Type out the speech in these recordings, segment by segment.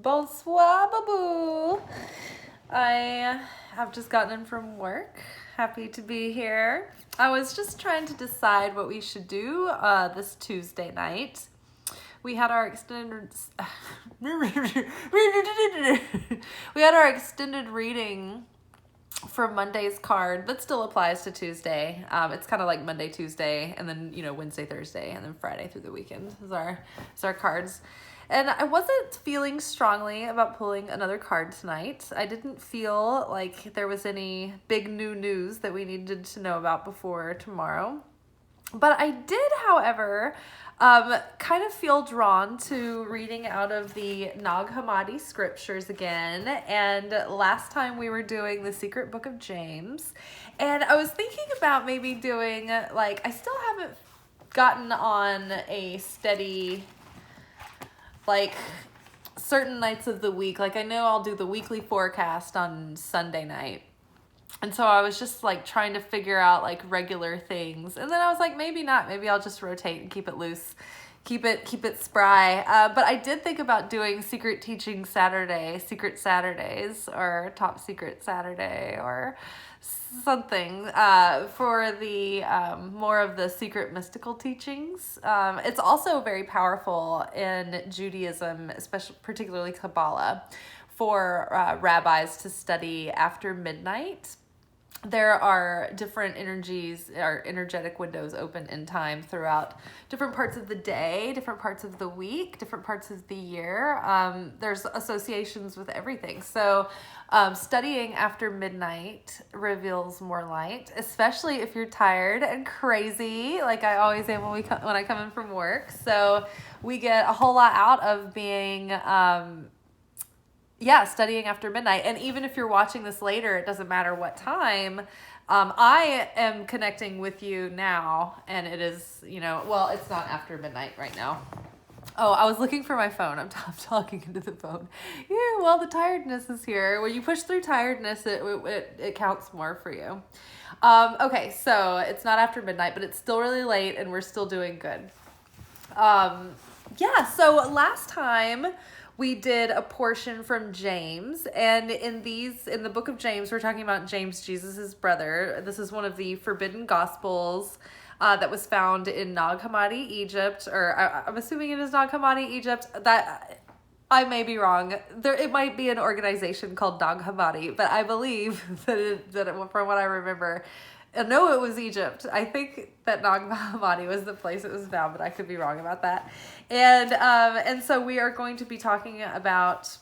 Bonsoir, baboo. I have just gotten in from work. Happy to be here. I was just trying to decide what we should do this Tuesday night. We had our extended we had our extended reading for Monday's card. That still applies to Tuesday. It's kind of like Monday, Tuesday, and then Wednesday, Thursday, and then Friday through the weekend is our cards. And I wasn't feeling strongly about pulling another card tonight. I didn't feel like there was any big new news that we needed to know about before tomorrow. But I did, however, kind of feel drawn to reading out of the Nag Hammadi scriptures again. And last time we were doing the Secret Book of James. And I was thinking about maybe doing, I still haven't gotten on a steady, certain nights of the week. I know I'll do the weekly forecast on Sunday night. And so I was just trying to figure out regular things. And then I was like, maybe not. Maybe I'll just rotate and keep it loose. Keep it spry. But I did think about doing Secret Teaching Saturday, Secret Saturdays, or Top Secret Saturday, or something for the more of the secret mystical teachings. It's also very powerful in Judaism, especially particularly Kabbalah, for rabbis to study after midnight. There are different energies or energetic windows open in time throughout different parts of the day, different parts of the week, different parts of the year. There's associations with everything. So studying after midnight reveals more light, especially if you're tired and crazy, like I always am when I come in from work. So we get a whole lot out of being studying after midnight. And even if you're watching this later, it doesn't matter what time. I am connecting with you now, and it is, it's not after midnight right now. Oh, I was looking for my phone. I'm talking into the phone. Yeah, well, the tiredness is here. When you push through tiredness, it counts more for you. Okay, so it's not after midnight, but it's still really late, and we're still doing good. So last time we did a portion from James, and in the book of James, we're talking about James, Jesus' brother. This is one of the forbidden gospels that was found in Nag Hammadi, Egypt, or I'm assuming it is Nag Hammadi, Egypt. That I may be wrong. It might be an organization called Nag Hammadi, but I believe that from what I remember, no, it was Egypt. I think that Nag Hammadi was the place it was found, but I could be wrong about that. And so we are going to be talking about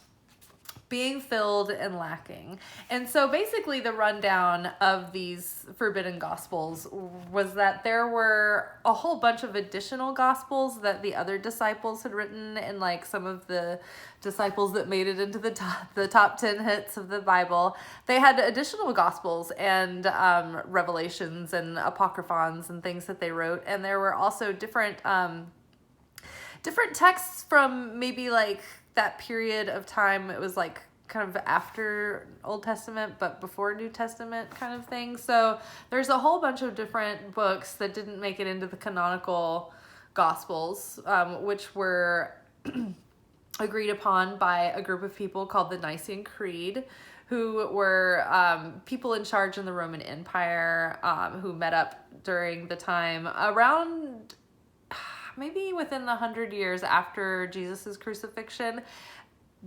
being filled and lacking. And so basically the rundown of these forbidden gospels was that there were a whole bunch of additional gospels that the other disciples had written, and some of the disciples that made it into the top 10 hits of the Bible, they had additional gospels and revelations and apocryphons and things that they wrote. And there were also different texts from maybe that period of time. It was kind of after Old Testament but before New Testament kind of thing. So there's a whole bunch of different books that didn't make it into the canonical gospels, which were agreed upon by a group of people called the Nicene Creed, who were people in charge in the Roman Empire, who met up during the time around maybe within the 100 years after Jesus's crucifixion.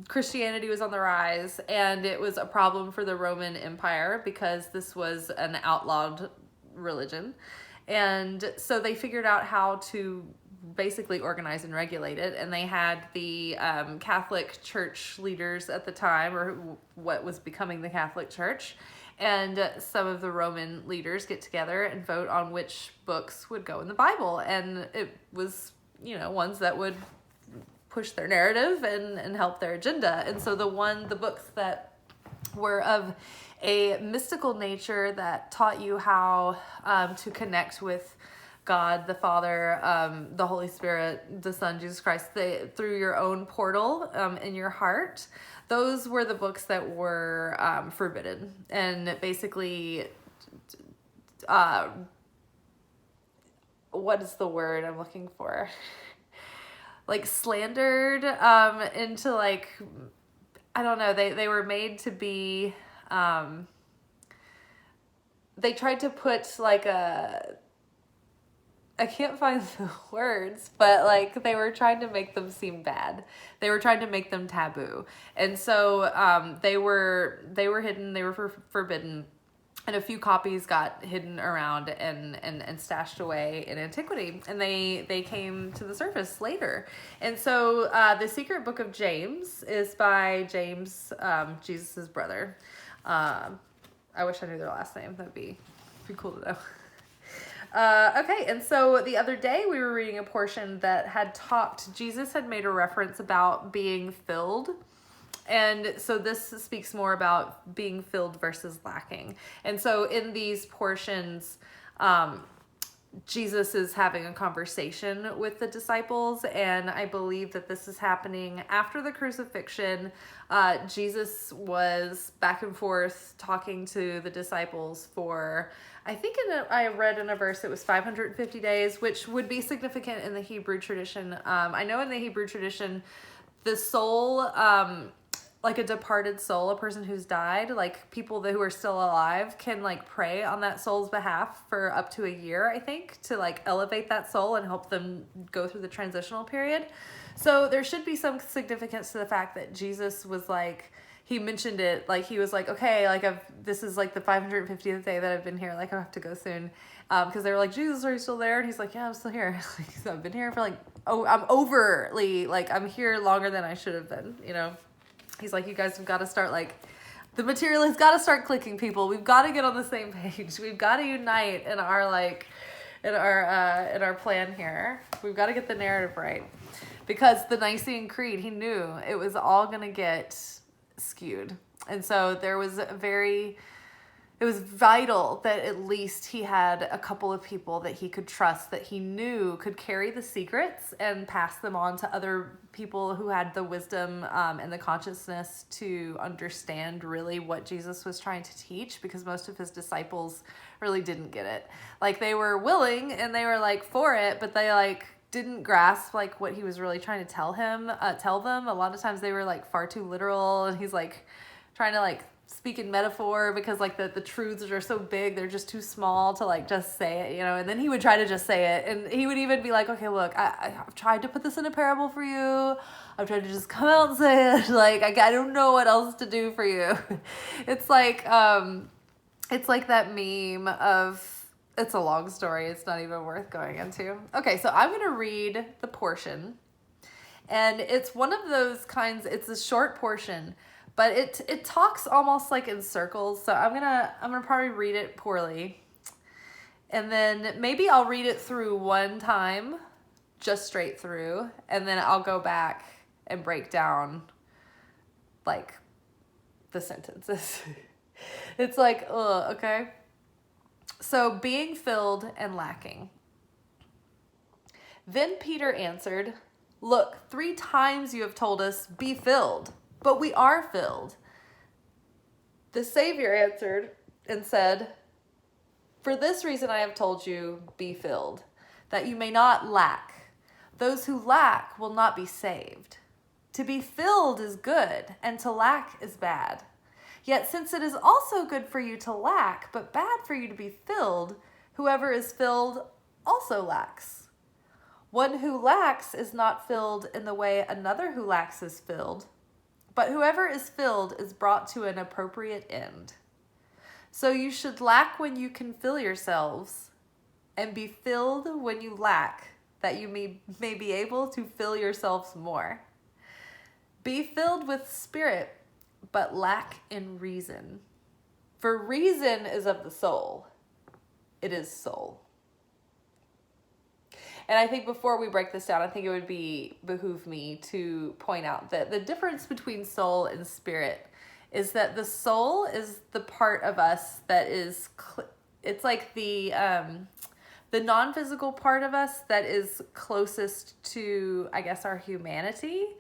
Christianity was on the rise, and it was a problem for the Roman Empire because this was an outlawed religion. And so they figured out how to basically organize and regulate it. And they had the Catholic Church leaders at the time, or what was becoming the Catholic Church, and some of the Roman leaders get together and vote on which books would go in the Bible. And it was, ones that would push their narrative and help their agenda. And so the books that were of a mystical nature that taught you how to connect with God, the Father, the Holy Spirit, the Son, Jesus Christ, through your own portal in your heart, those were the books that were forbidden. And basically, what is the word I'm looking for? Slandered into I don't know, they were made to be, they tried to put like I can't find the words, but like they were trying to make them seem bad. They were trying to make them taboo. And so they were hidden, they were forbidden. And a few copies got hidden around and stashed away in antiquity. And they came to the surface later. And so the Secret Book of James is by James, Jesus' brother. I wish I knew their last name. That'd be cool to know. Okay, and so the other day we were reading a portion that Jesus had made a reference about being filled. And so this speaks more about being filled versus lacking. And so in these portions, Jesus is having a conversation with the disciples, and I believe that this is happening after the crucifixion. Jesus was back and forth talking to the disciples for, I think I read in a verse it was 550 days, which would be significant in the Hebrew tradition. I know in the Hebrew tradition, the soul, like a departed soul, a person who's died, like people who are still alive can like pray on that soul's behalf for up to a year, I think, to like elevate that soul and help them go through the transitional period. So there should be some significance to the fact that Jesus was like, he mentioned it, like he was like, okay, like this is like the 550th day that I've been here, like I have to go soon. Because they were like, Jesus, are you still there? And he's like, yeah, I'm still here. Like, so I've been here for like, I'm overly, like I'm here longer than I should have been, you know? He's like, you guys have got to start, like, the material has got to start clicking, people. We've got to get on the same page. We've got to unite in our, like, in our plan here. We've got to get the narrative right. Because the Nicene Creed, he knew it was all going to get skewed. And so it was vital that at least he had a couple of people that he could trust, that he knew could carry the secrets and pass them on to other people who had the wisdom and the consciousness to understand really what Jesus was trying to teach, because most of his disciples really didn't get it. Like they were willing and they were like for it, but they like didn't grasp like what he was really trying to tell them. A lot of times they were like far too literal, and he's like trying to like speak in metaphor because like the truths are so big, they're just too small to like just say it, you know. And then he would try to just say it, and he would even be like, okay, look, I've tried to put this in a parable for you, I've tried to just come out and say it, like I don't know what else to do for you. It's like that meme of, it's a long story, it's not even worth going into. Okay, so I'm gonna read the portion, and it's one of those kinds, it's a short portion, but it talks almost like in circles. So I'm gonna probably read it poorly, and then maybe I'll read it through one time, just straight through, and then I'll go back and break down like the sentences. It's like, okay. So being filled and lacking. Then Peter answered, "Look, 3 times you have told us, 'Be filled,' but we are filled." The Savior answered and said, "For this reason I have told you, 'Be filled,' that you may not lack. Those who lack will not be saved. To be filled is good, and to lack is bad. Yet since it is also good for you to lack, but bad for you to be filled, whoever is filled also lacks. One who lacks is not filled in the way another who lacks is filled, but whoever is filled is brought to an appropriate end. So you should lack when you can fill yourselves, and be filled when you lack, that you may be able to fill yourselves more. Be filled with spirit, but lack in reason. For reason is of the soul. It is soul." And I think before we break this down, I think it would behoove me to point out that the difference between soul and spirit is that the soul is the part of us that is, it's like the non-physical part of us that is closest to, I guess, our humanity.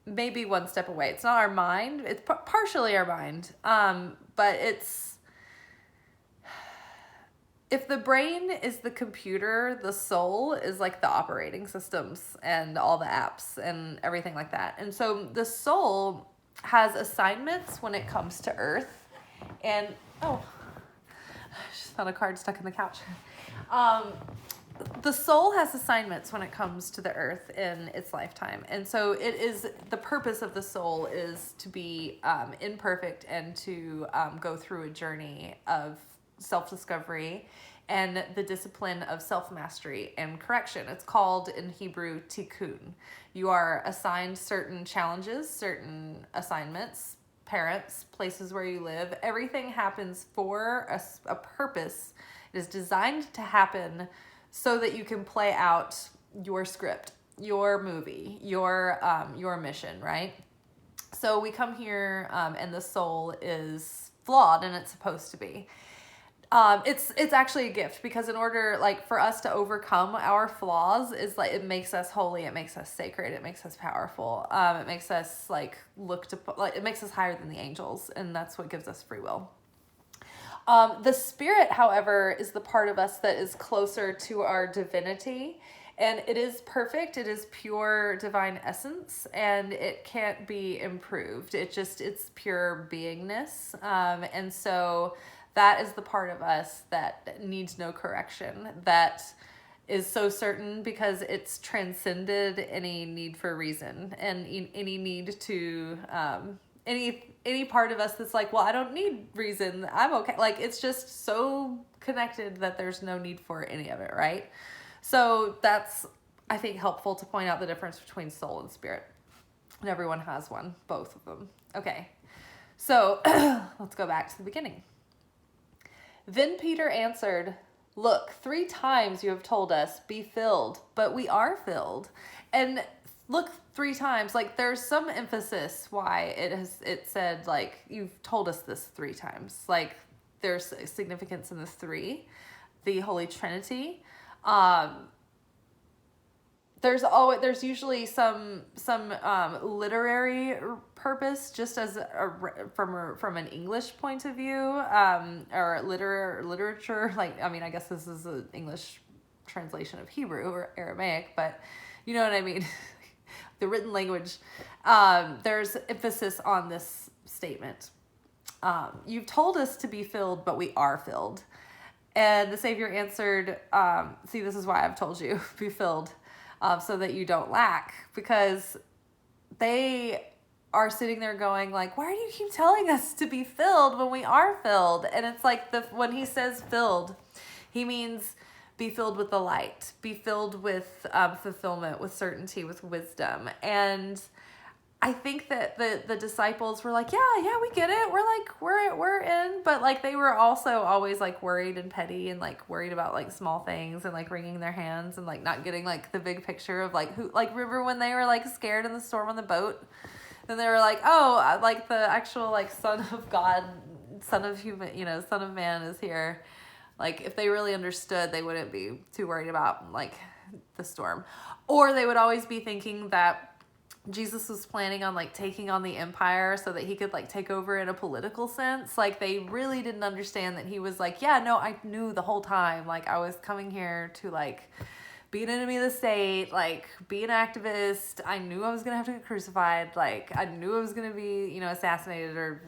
Maybe one step away. It's not our mind. It's partially our mind. But it's, if the brain is the computer, the soul is like the operating systems and all the apps and everything like that. And so the soul has assignments when it comes to Earth. And, oh, I just found a card stuck in the couch. The soul has assignments when it comes to the earth in its lifetime. And so it is, the purpose of the soul is to be imperfect and to go through a journey of self-discovery and the discipline of self-mastery and correction. It's called in Hebrew tikkun. You are assigned certain challenges, certain assignments, parents, places where you live. Everything happens for a purpose. It is designed to happen so that you can play out your script, your movie, your mission, right? So we come here, and the soul is flawed, and it's supposed to be. It's actually a gift, because in order, like, for us to overcome our flaws, is like, it makes us holy, it makes us sacred, it makes us powerful, it makes us like it makes us higher than the angels, and that's what gives us free will. The spirit, however, is the part of us that is closer to our divinity, and it is perfect. It is pure divine essence, and it can't be improved. It's pure beingness. And so that is the part of us that needs no correction, that is so certain because it's transcended any need for reason and any need to, any part of us that's like, well, I don't need reason, I'm okay. Like, it's just so connected that there's no need for any of it, right? So that's, I think, helpful to point out the difference between soul and spirit. And everyone has one, both of them. Okay, so let's go back to the beginning. Then Peter answered, "Look, 3 times you have told us, 'Be filled,' but we are filled." And look, 3 times, like, there's some emphasis why it said, like, you've told us this 3 times. Like, there's significance in the 3, the Holy Trinity. There's usually some literary purpose, just as from an English point of view, or literature. Like, I mean, I guess this is an English translation of Hebrew or Aramaic, but you know what I mean. The written language, there's emphasis on this statement. You've told us to be filled, but we are filled. And the Savior answered, see, this is why I've told you, be filled, so that you don't lack. Because they are sitting there going, like, why do you keep telling us to be filled when we are filled? And it's like, when he says filled, he means be filled with the light, be filled with fulfillment, with certainty, with wisdom. And I think that the disciples were like, yeah, we get it. We're in. But like, they were also always like worried and petty and like worried about like small things and like wringing their hands and like not getting like the big picture of like who, like, remember when they were like scared in the storm on the boat? Then they were like, oh, like the actual like Son of God, Son of human, Son of Man is here. Like, if they really understood, they wouldn't be too worried about, like, the storm. Or they would always be thinking that Jesus was planning on, like, taking on the empire so that he could, like, take over in a political sense. Like, they really didn't understand that he was like, yeah, no, I knew the whole time. Like, I was coming here to, like, be an enemy of the state, like, be an activist. I knew I was going to have to get crucified. Like, I knew I was going to be, assassinated or,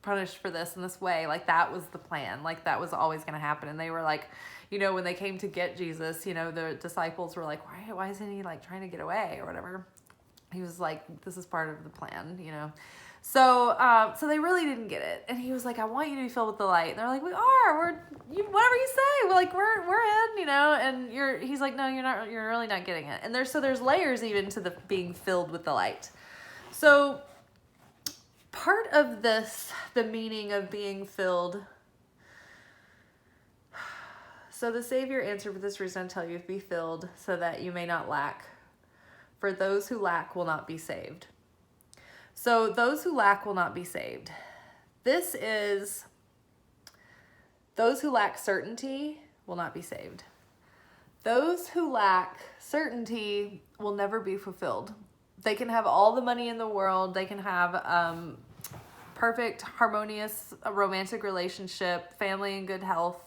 punished for this in this way. Like, that was the plan. Like, that was always going to happen. And they were like, when they came to get Jesus, the disciples were like, why isn't he like trying to get away or whatever? He was like, this is part of the plan, So they really didn't get it. And he was like, I want you to be filled with the light. And they're like, we are. Whatever you say. We're like, we're in, And he's like, no, you're not. You're really not getting it. And there's layers even to the being filled with the light. So part of this, the meaning of being filled. So the Savior answered, for this reason I tell you, be filled so that you may not lack. For those who lack will not be saved. So those who lack will not be saved. This is, those who lack certainty will not be saved. Those who lack certainty will never be fulfilled. They can have all the money in the world. They can have perfect, harmonious, romantic relationship, family and good health.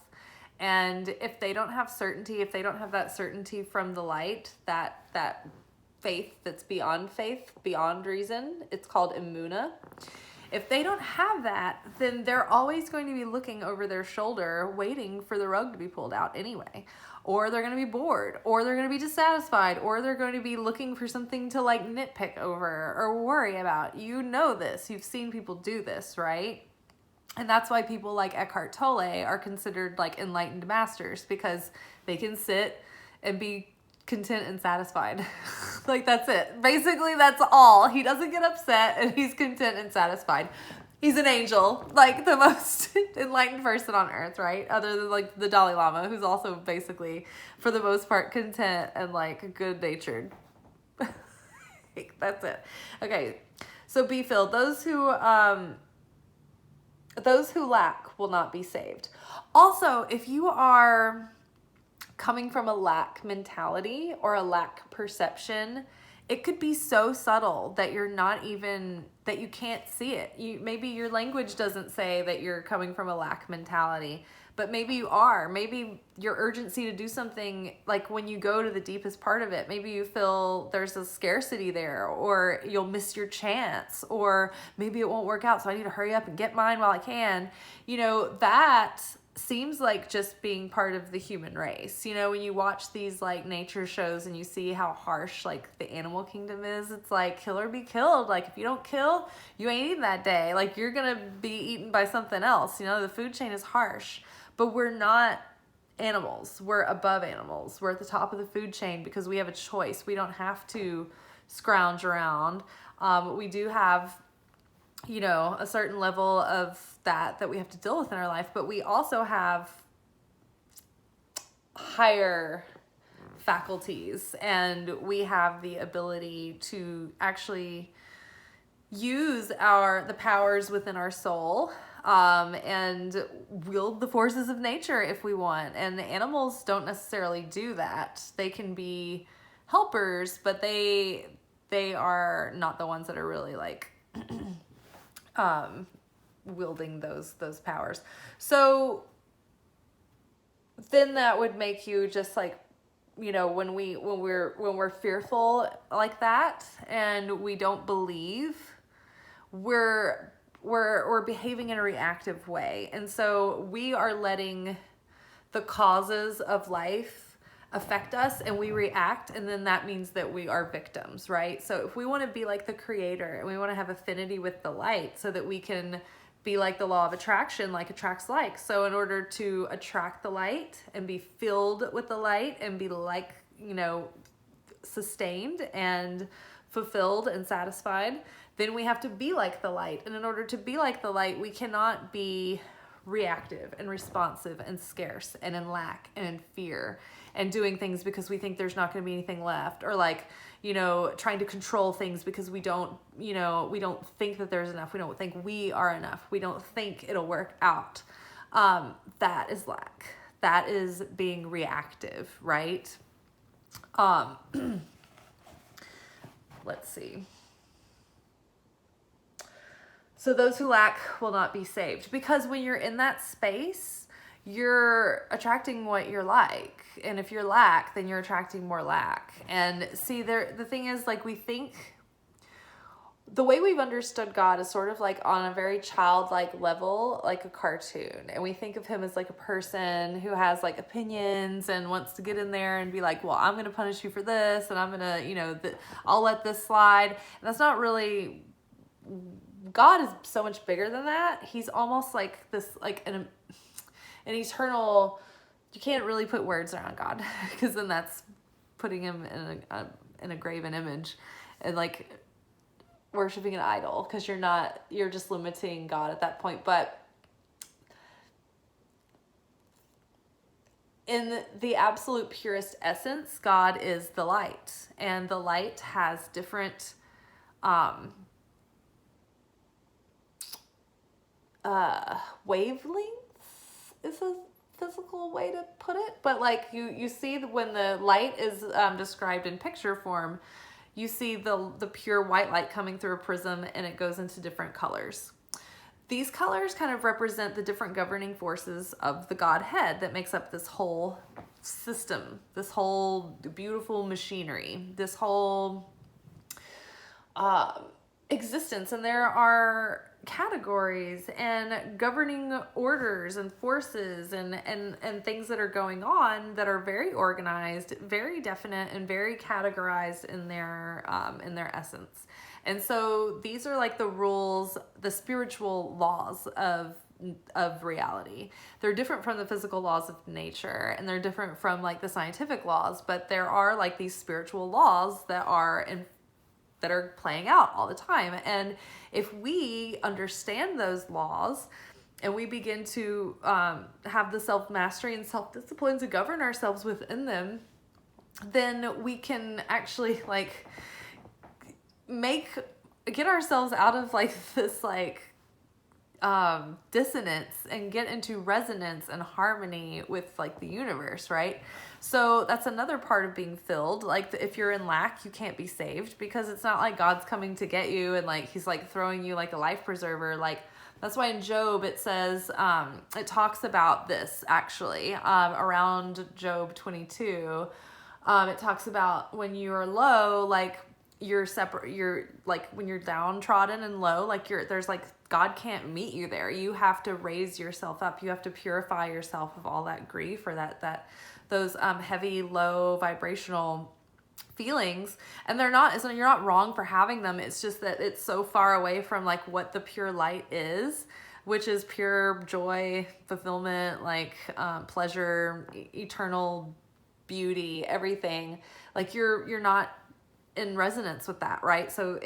And if they don't have certainty, if they don't have that certainty from the light, that faith that's beyond faith, beyond reason. It's called imuna. If they don't have that, then they're always going to be looking over their shoulder, waiting for the rug to be pulled out anyway. Or they're going to be bored, or they're going to be dissatisfied, or they're going to be looking for something to like nitpick over or worry about. You know this. You've seen people do this, right? And that's why people like Eckhart Tolle are considered like enlightened masters, because they can sit and be content and satisfied. Like, that's it. Basically, that's all. He doesn't get upset, and he's content and satisfied. He's an angel, like the most enlightened person on earth, right? Other than like the Dalai Lama, who's also basically, for the most part, content and like good-natured. That's it. Okay, so be filled. Those who lack will not be saved. Also, if you are coming from a lack mentality or a lack perception, it could be so subtle that you're not even, that you can't see it. Maybe your language doesn't say that you're coming from a lack mentality, but maybe you are. Maybe your urgency to do something, like when you go to the deepest part of it, maybe you feel there's a scarcity there, or you'll miss your chance, or maybe it won't work out, so I need to hurry up and get mine while I can. You know, that seems like just being part of the human race. You know, when you watch these like nature shows and you see how harsh like the animal kingdom is, it's like kill or be killed. Like, if you don't kill, you ain't eating that day. Like, you're gonna be eaten by something else. You know, the food chain is harsh, but we're not animals. We're above animals. We're at the top of the food chain because we have a choice. We don't have to scrounge around. We do have, you know, a certain level of that we have to deal with in our life, but we also have higher faculties, and we have the ability to actually use the powers within our soul, and wield the forces of nature if we want. And the animals don't necessarily do that. They can be helpers, but they are not the ones that are really like wielding those powers. So then that would make you just like, you know, when we're fearful like that and we don't believe, we're behaving in a reactive way. And so we are letting the causes of life affect us, and we react, and then that means that we are victims, right? So if we want to be like the creator, and we want to have affinity with the light so that we can be like the law of attraction, like attracts like. So in order to attract the light and be filled with the light and be like, you know, sustained and fulfilled and satisfied, then we have to be like the light. And in order to be like the light, we cannot be reactive and responsive and scarce and in lack and in fear and doing things because we think there's not going to be anything left, or like, you know, trying to control things because we don't think that there's enough. We don't think we are enough. We don't think it'll work out. That is lack. That is being reactive, right? Let's see. So those who lack will not be saved, because when you're in that space, you're attracting what you're like. And if you're lack, then you're attracting more lack. And see, the thing is, like, we think the way we've understood God is sort of like on a very childlike level, like a cartoon. And we think of him as like a person who has like opinions and wants to get in there and be like, well, I'm going to punish you for this, and I'm going to, you know, I'll let this slide. And that's not really, God is so much bigger than that. He's almost like this, like an eternal, you can't really put words around God, because then that's putting him in a graven image and like worshiping an idol, because you're just limiting God at that point. But in the absolute purest essence, God is the light, and the light has different wavelengths is a physical way to put it, but like you see when the light is described in picture form, you see the pure white light coming through a prism, and it goes into different colors. These colors kind of represent the different governing forces of the Godhead that makes up this whole system, this whole beautiful machinery, this whole existence, and there are categories and governing orders and forces and things that are going on that are very organized, very definite, and very categorized in their essence. And so these are like the rules, the spiritual laws of reality. They're different from the physical laws of nature, and they're different from like the scientific laws, but there are like these spiritual laws that are playing out all the time. And if we understand those laws and we begin to have the self-mastery and self-discipline to govern ourselves within them, then we can actually like get ourselves out of like this like dissonance and get into resonance and harmony with like the universe, right? So that's another part of being filled. Like if you're in lack, you can't be saved, because it's not like God's coming to get you and like he's like throwing you like a life preserver. Like that's why in Job it says, it talks about this actually around Job 22. It talks about when you're low, like you're separate, you're like when you're downtrodden and low, like there's like God can't meet you there. You have to raise yourself up. You have to purify yourself of all that grief or those heavy, low vibrational feelings. And they're not, so you're not wrong for having them. It's just that it's so far away from like what the pure light is, which is pure joy, fulfillment, like pleasure, eternal beauty, everything. Like you're not in resonance with that, right? So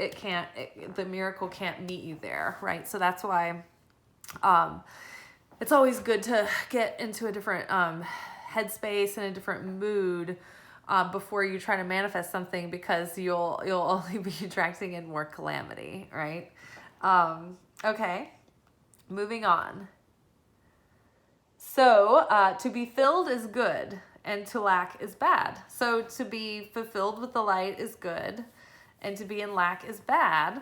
the miracle can't meet you there, right? So that's why it's always good to get into a different headspace and a different mood before you try to manifest something, because you'll only be attracting in more calamity, right? Okay, moving on. So to be filled is good, and to lack is bad. So to be fulfilled with the light is good, and to be in lack is bad.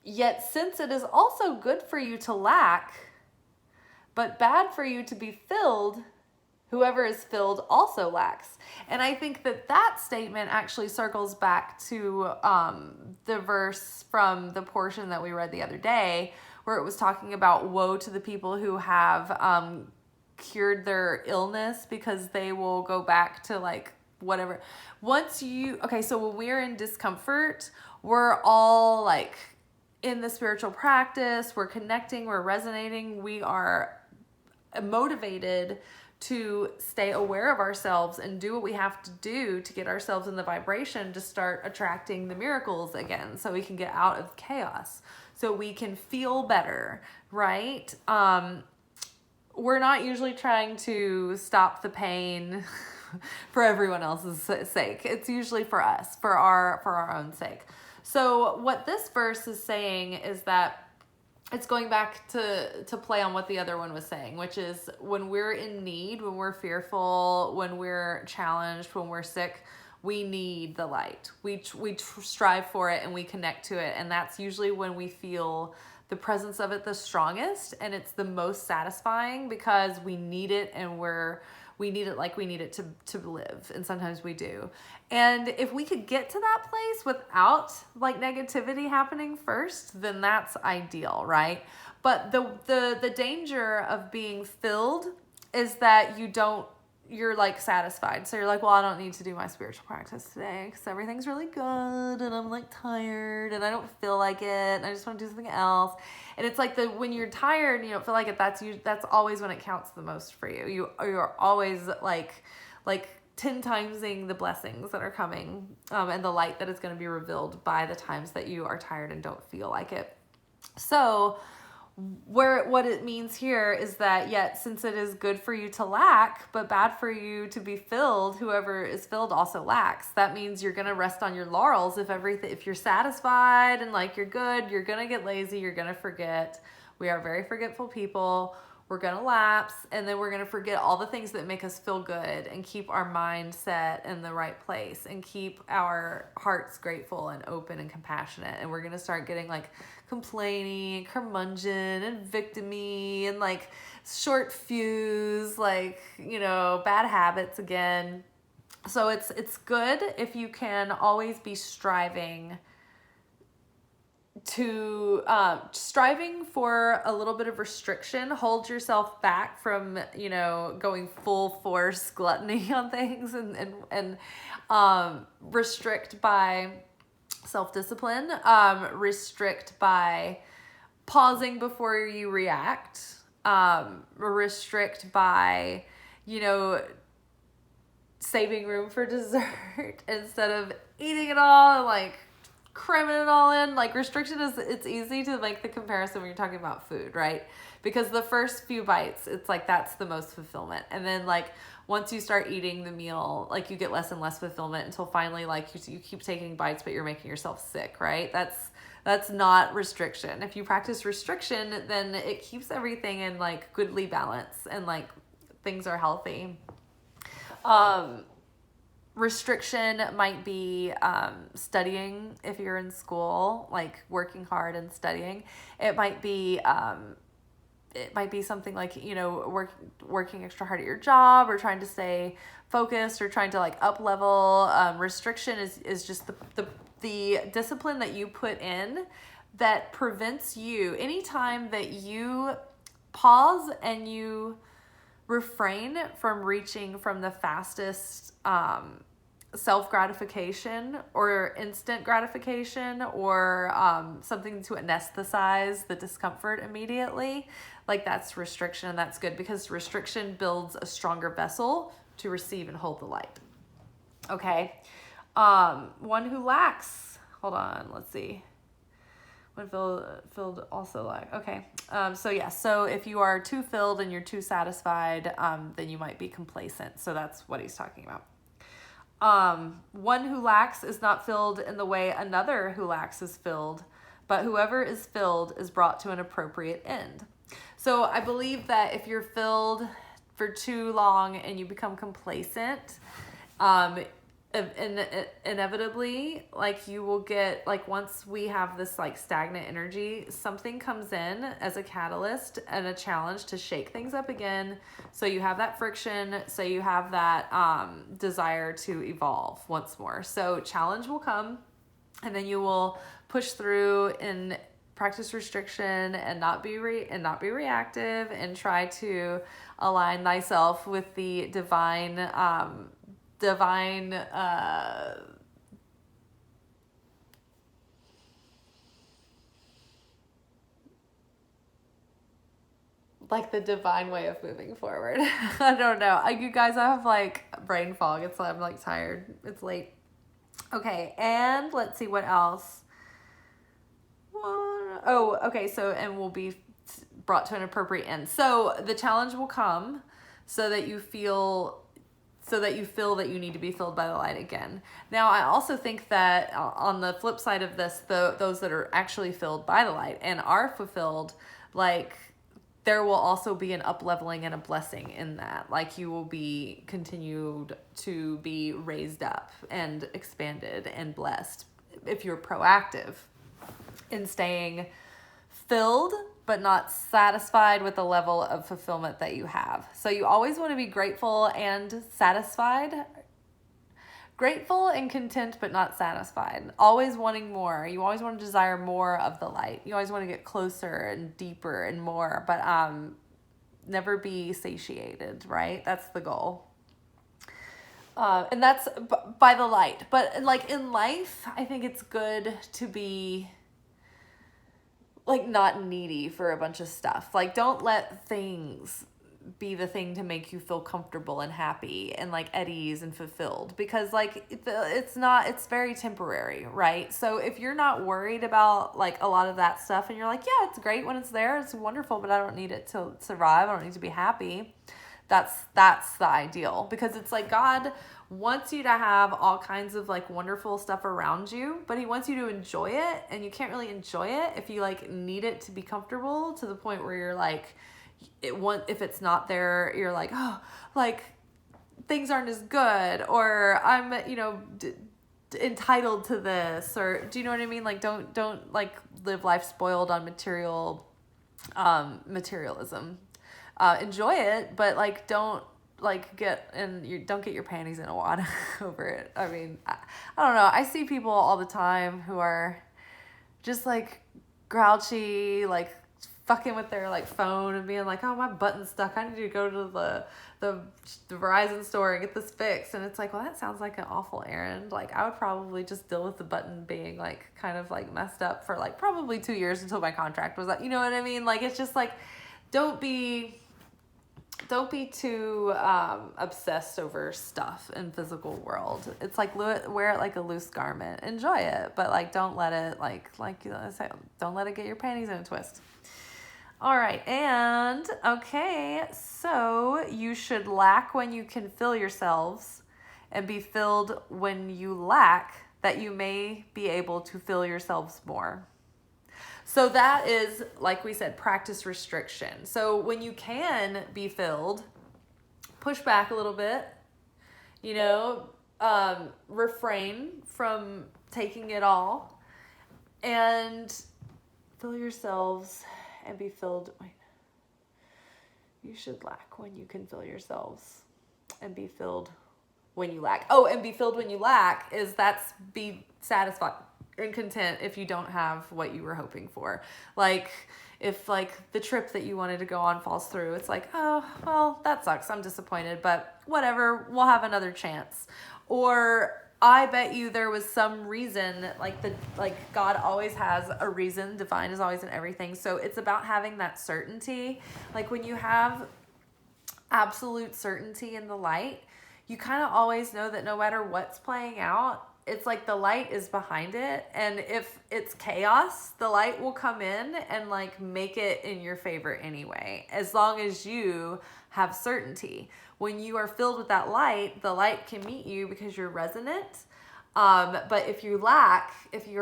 Yet since it is also good for you to lack, but bad for you to be filled, whoever is filled also lacks. And I think that statement actually circles back to the verse from the portion that we read the other day, where it was talking about woe to the people who have cured their illness, because they will go back to like whatever. So when we're in discomfort, we're all like in the spiritual practice, we're connecting, we're resonating, we are motivated to stay aware of ourselves and do what we have to do to get ourselves in the vibration to start attracting the miracles again, so we can get out of chaos, so we can feel better, right? We're not usually trying to stop the pain for everyone else's sake. It's usually for us, for our own sake. So what this verse is saying is that it's going back to play on what the other one was saying, which is when we're in need, when we're fearful, when we're challenged, when we're sick, we need the light. We strive for it and we connect to it. And that's usually when we feel the presence of it the strongest, and it's the most satisfying, because we need it, and we need it like we need it to live, and sometimes we do. And if we could get to that place without like negativity happening first, then that's ideal, right? But the danger of being filled is that you're like satisfied. So you're like, well, I don't need to do my spiritual practice today because everything's really good and I'm like tired and I don't feel like it and I just want to do something else. And it's like when you're tired and you don't feel like it, that's always when it counts the most for you. You're always like 10 timesing the blessings that are coming and the light that is going to be revealed by the times that you are tired and don't feel like it. So what it means here is that, yet since it is good for you to lack, but bad for you to be filled, whoever is filled also lacks. That means you're going to rest on your laurels. If you're satisfied and like you're good, you're going to get lazy. You're going to forget. We are very forgetful people. We're going to lapse, and then we're going to forget all the things that make us feel good and keep our mind set in the right place and keep our hearts grateful and open and compassionate. And we're going to start getting like complaining, curmudgeon, and victim-y, and like short fuse, like, bad habits again. So it's good if you can always be striving to striving for a little bit of restriction. Hold yourself back from, you know, going full force gluttony on things, and restrict by self-discipline, restrict by pausing before you react, restrict by, you know, saving room for dessert instead of eating it all and like cramming it all in. Like, restriction is, it's easy to make the comparison when you're talking about food, right? Because the first few bites, it's like that's the most fulfillment, and then like once you start eating the meal, like you get less and less fulfillment until finally like you keep taking bites but you're making yourself sick, right? That's not restriction. If you practice restriction, then it keeps everything in like goodly balance and like things are healthy. Restriction might be studying if you're in school, like working hard and studying. It might be something like, you know, working extra hard at your job, or trying to stay focused, or trying to like up level. Restriction is just the discipline that you put in that prevents you, anytime that you pause and you refrain from reaching from the fastest self-gratification or instant gratification, or something to anesthetize the discomfort immediately. Like, that's restriction, and that's good, because restriction builds a stronger vessel to receive and hold the light. Okay. One who lacks, hold on, let's see. When filled also lack. Okay. So if you are too filled and you're too satisfied, then you might be complacent. So that's what he's talking about. One who lacks is not filled in the way another who lacks is filled, but whoever is filled is brought to an appropriate end. So I believe that if you're filled for too long and you become complacent, inevitably, like, you will get, like, once we have this like stagnant energy, something comes in as a catalyst and a challenge to shake things up again. So you have that friction, so you have that desire to evolve once more. So challenge will come, and then you will push through and practice restriction and not be reactive, and try to align thyself with the divine like the divine way of moving forward. I don't know. You guys, I have like brain fog. I'm like tired. It's late. Okay, and let's see what else. Oh, okay. So, and we'll be brought to an appropriate end. So the challenge will come so that you feel that you need to be filled by the light again. Now, I also think that on the flip side of this, those that are actually filled by the light and are fulfilled, like, there will also be an up-leveling and a blessing in that. Like, you will be continued to be raised up and expanded and blessed if you're proactive in staying filled but not satisfied with the level of fulfillment that you have. So you always want to be grateful and satisfied. Grateful and content but not satisfied. Always wanting more. You always want to desire more of the light. You always want to get closer and deeper and more, but never be satiated, right? That's the goal. And that's by the light. But like in life, I think it's good to be like not needy for a bunch of stuff. Like, don't let things be the thing to make you feel comfortable and happy and like at ease and fulfilled, because like it's very temporary, right? So if you're not worried about like a lot of that stuff, and you're like, yeah, it's great when it's there, it's wonderful, but I don't need it to survive, I don't need to be happy, that's the ideal. Because it's like God wants you to have all kinds of like wonderful stuff around you, but he wants you to enjoy it, and you can't really enjoy it if you like need it to be comfortable to the point where you're like, if it's not there, you're like, oh, like things aren't as good, or I'm, entitled to this, or do you know what I mean? Like, don't like live life spoiled on materialism. Enjoy it, but like don't like don't get your panties in a wad over it. I mean, I don't know. I see people all the time who are just like grouchy, like fucking with their like phone and being like, oh, my button's stuck, I need to go to the Verizon store and get this fixed. And it's like, well, that sounds like an awful errand. Like, I would probably just deal with the button being like kind of like messed up for like probably 2 years until my contract was up. You know what I mean? Like, it's just like, don't be too obsessed over stuff in physical world. It's like, wear it like a loose garment, enjoy it, but like don't let it don't let it get your panties in a twist. All right, and okay, so you should lack when you can fill yourselves, and be filled when you lack, that you may be able to fill yourselves more. So that is, like we said, practice restriction. So when you can be filled, push back a little bit, refrain from taking it all, and fill yourselves and be filled. You should lack when you can fill yourselves, and be filled when you lack. Oh, and be filled when you lack that's be satisfied and content if you don't have what you were hoping for. Like, if like the trip that you wanted to go on falls through, it's like, oh, well, that sucks, I'm disappointed, but whatever, we'll have another chance. Or I bet you there was some reason, like God always has a reason, divine is always in everything. So it's about having that certainty. Like, when you have absolute certainty in the light, you kind of always know that no matter what's playing out, it's like the light is behind it. And if it's chaos, the light will come in and like make it in your favor anyway, as long as you have certainty. When you are filled with that light, the light can meet you because you're resonant. But if you're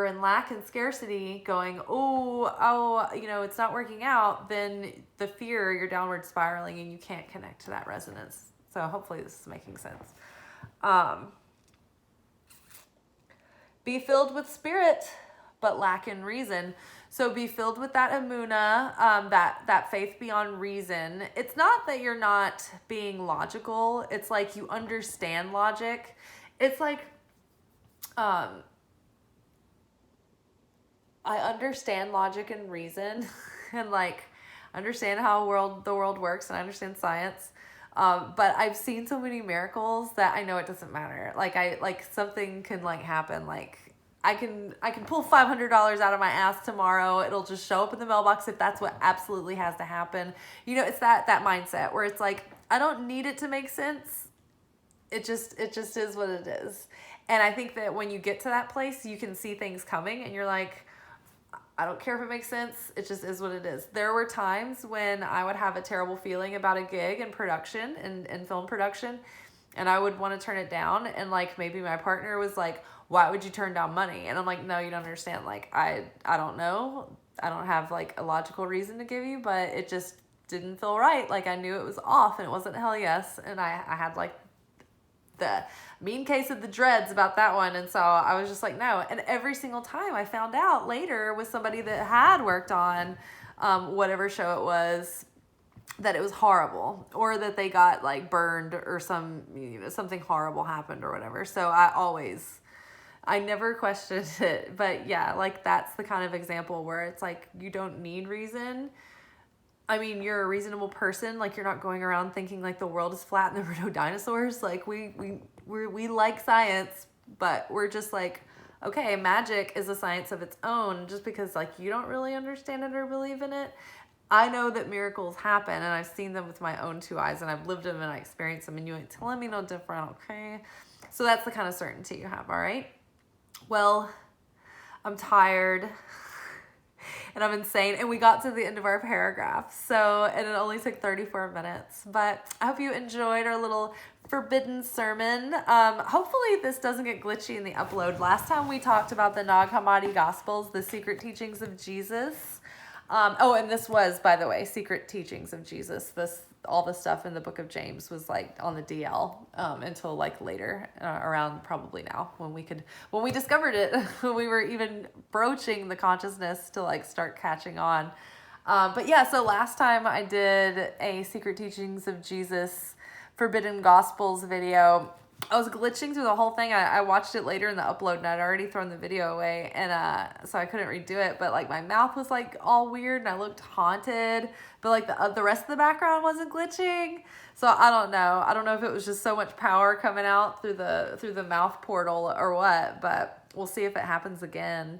in lack and scarcity, going, it's not working out, then the fear, you're downward spiraling and you can't connect to that resonance. So hopefully this is making sense. Be filled with spirit, but lack in reason. So be filled with that emunah, that faith beyond reason. It's not that you're not being logical. It's like you understand logic. It's like, I understand logic and reason, and like understand how the world works, and I understand science. But I've seen so many miracles that I know it doesn't matter. Like something can like happen. Like I can pull $500 out of my ass tomorrow. It'll just show up in the mailbox if that's what absolutely has to happen. It's that mindset where it's like, I don't need it to make sense. It just is what it is. And I think that when you get to that place, you can see things coming and you're like, I don't care if it makes sense. It just is what it is. There were times when I would have a terrible feeling about a gig in production and film production, and I would want to turn it down. And like, maybe my partner was like, why would you turn down money? And I'm like, no, you don't understand. Like, I don't know. I don't have like a logical reason to give you, but it just didn't feel right. Like, I knew it was off and it wasn't hell yes. And I had like the mean case of the dreads about that one. And so I was just like, no. And every single time I found out later with somebody that had worked on whatever show it was, that it was horrible, or that they got like burned, or something horrible happened or whatever. So I never questioned it. But yeah, like that's the kind of example where it's like, you don't need reason. I mean, you're a reasonable person. Like, you're not going around thinking like the world is flat and there were no dinosaurs. Like, we like science, but we're just like, okay, magic is a science of its own. Just because like you don't really understand it or believe in it, I know that miracles happen, and I've seen them with my own two eyes, and I've lived them and I experienced them, and you ain't telling me no different, okay? So that's the kind of certainty you have, all right? Well, I'm tired. And I'm insane. And we got to the end of our paragraph. And it only took 34 minutes. But I hope you enjoyed our little forbidden sermon. Hopefully this doesn't get glitchy in the upload. Last time we talked about the Nag Hammadi Gospels, the secret teachings of Jesus. And this was, by the way, secret teachings of Jesus. All the stuff in the book of James was like on the DL until like later, around probably now when we discovered it, when we were even broaching the consciousness to like start catching on. But yeah, so last time I did a secret teachings of Jesus Forbidden Gospels video. I was glitching through the whole thing. I watched it later in the upload and I'd already thrown the video away, and so I couldn't redo it, but like my mouth was like all weird and I looked haunted, but like the rest of the background wasn't glitching. So I don't know if it was just so much power coming out through the mouth portal or what, but we'll see if it happens again.